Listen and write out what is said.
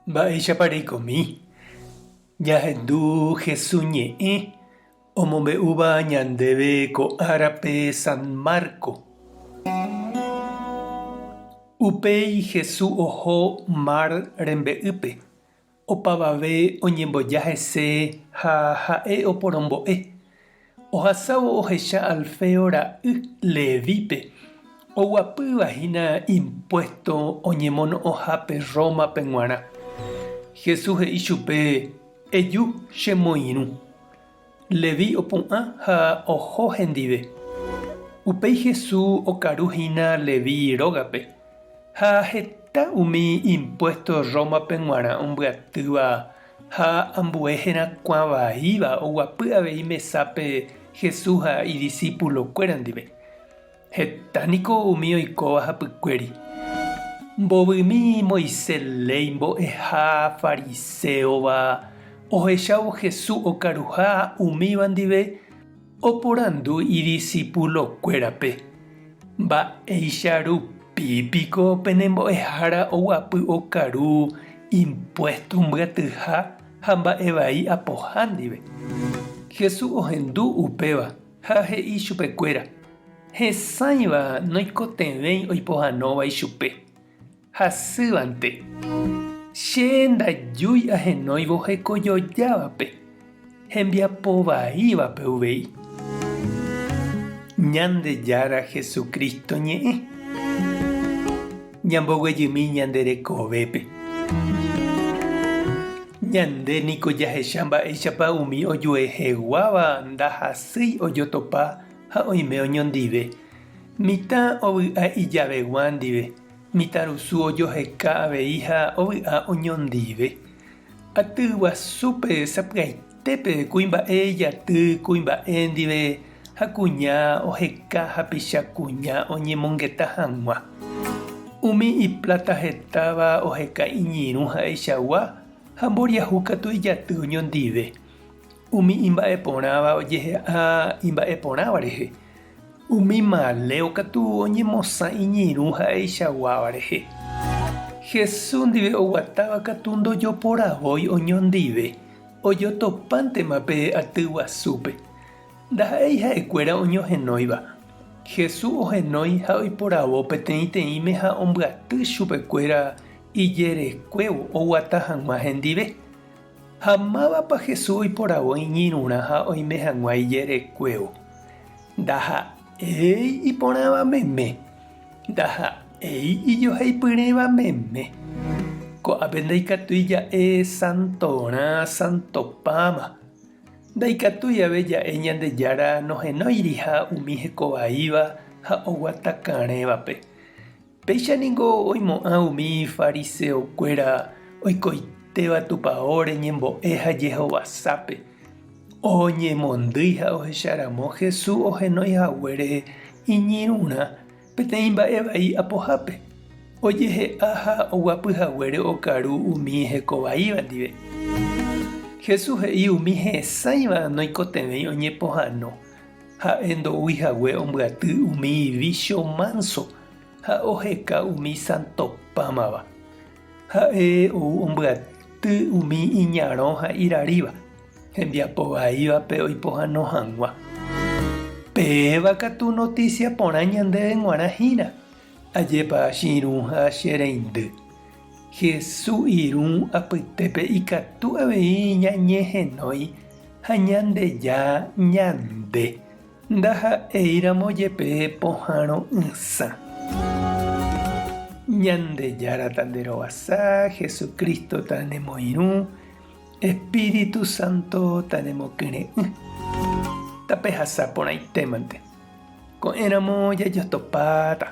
Mba'éichapareikomi. Jahendu Jesús ñe'ẽ omombe'úva ñandéve ko'árape San Marco. Upéi Jesús oho mar rembe'ýpe. Opavave oñemboja hese ha ha'e oporombo'e. Ohasávo ohecha Alfeo ra'y Levípe. Oguapývahína impuesto oñemono'õhápe Rómape g̃uarã. Jesús he'i chupe: eju chemoirũ. Leví opu'ã ha oho hendive. Upéi Jesús okarũhína Leví rógape. Ha heta umi impuesto Rómape g̃uarã ombyatýva ha ambue herakuã vaíva oguapy avei mesápe Jesús ha idiscípulokuéra ndive. Hetániko umi oikóva hapykuéri. Mbovymi Moisés ley mbo'eha fariseóva ohechávo Jesús okaruha umíva ndive oporandu idiscípulokuérape. Mba'éicha rupípiko penembo'ehára oguapy okaru impuesto mbyatyha ha mba'evai apoha ndive. Jesús ohendu upéva ha he'i chupekuéra: hesãiva noikotevẽi oipohanóva ichupe. Hasývante. Che ndajúi ahenóivo hekojojávape. Hembiapo vaívape uvéi. Ñandejára Jesucristo ñe'ẽ. Ñamboguejymi ñanderekovépe. Ñandéniko jahecha mba'éichapa umi ojueheguáva ndahasýi ojotopa ha oime oñondive. Mitã ovy'a ijavegua ndive. Mitãrusu ojoheka avei ha ovy'a oñondive. Atyguasúpe sapy'aitépe kuimba'e jaty kuimba'e ndive ha kuña oheka hapicha kuña oñemongeta hag̃ua. Umi ipláta hetáva oheka iñirũ ha'eichagua ha mboriahu katu ijaty oñondive. Umi imba'eporãva ojehe'a imba'eporãva rehe. Umi maléo katu oñemosã iñirũ ha'eichaguáva rehe. Jesús ndive oguatáva katu ndojoporavói oñondive ojotopántemape atyguasúpe. Ndaha'éi ha'ekuéra oñohenóiva. Jesús ohenói ha oiporavo peteĩteĩme ha ombyaty chupekuéra ijerekuévo oguata hag̃ua hendive. Ha mávapa Jesús oiporavo iñirũrã ha oime hag̃ua ijerekuévo. Ndaha'éi iporãva meme. Ndaha'éi ijoheipyréva meme. Ko'ápe ndaikatúi ja'e santorã santopáma. Ndaikatúi ave ja'e Ñandejára nohenóiri ha umi hekovaíva ha oguatakarẽvape. Péichaniko oimo'ã umi fariseokuéra oikoitéva tupãóre ñembo'e ha Jehovasápe. Oñemondýi ha ohecharamo Jesús ohenóihaguére iñirũrã peteĩ mba'evai apohápe. Ojehe'a ha oguapyhaguére okaru umi hekovaíva ndive. Jesús he'i umi hesãiva noikotevẽi oñepohãno. Ha'e ndo'úihague ombyaty umi vicio manso ha oheka umi santopámava. Ha'e ou ombyaty umi iñarõ ha iraríva. Hembiapo vaívape oipohãno hag̃ua. Péva katu noticia porã ñandéve g̃uarãhína. Ajépa chirũ ha chereindy. Jesús irũ apytépe ikatu avei ñañehenói ha ñandeja ñande. Ndaha'éiramo jepe pohãrõ ysã. Ñandejára tanderovasa, Jesucristo tanemoirũ, Espíritu Santo tanemokyre'ỹ. Tape hasa porãitémante. Ko'ẽramo jajotopáta.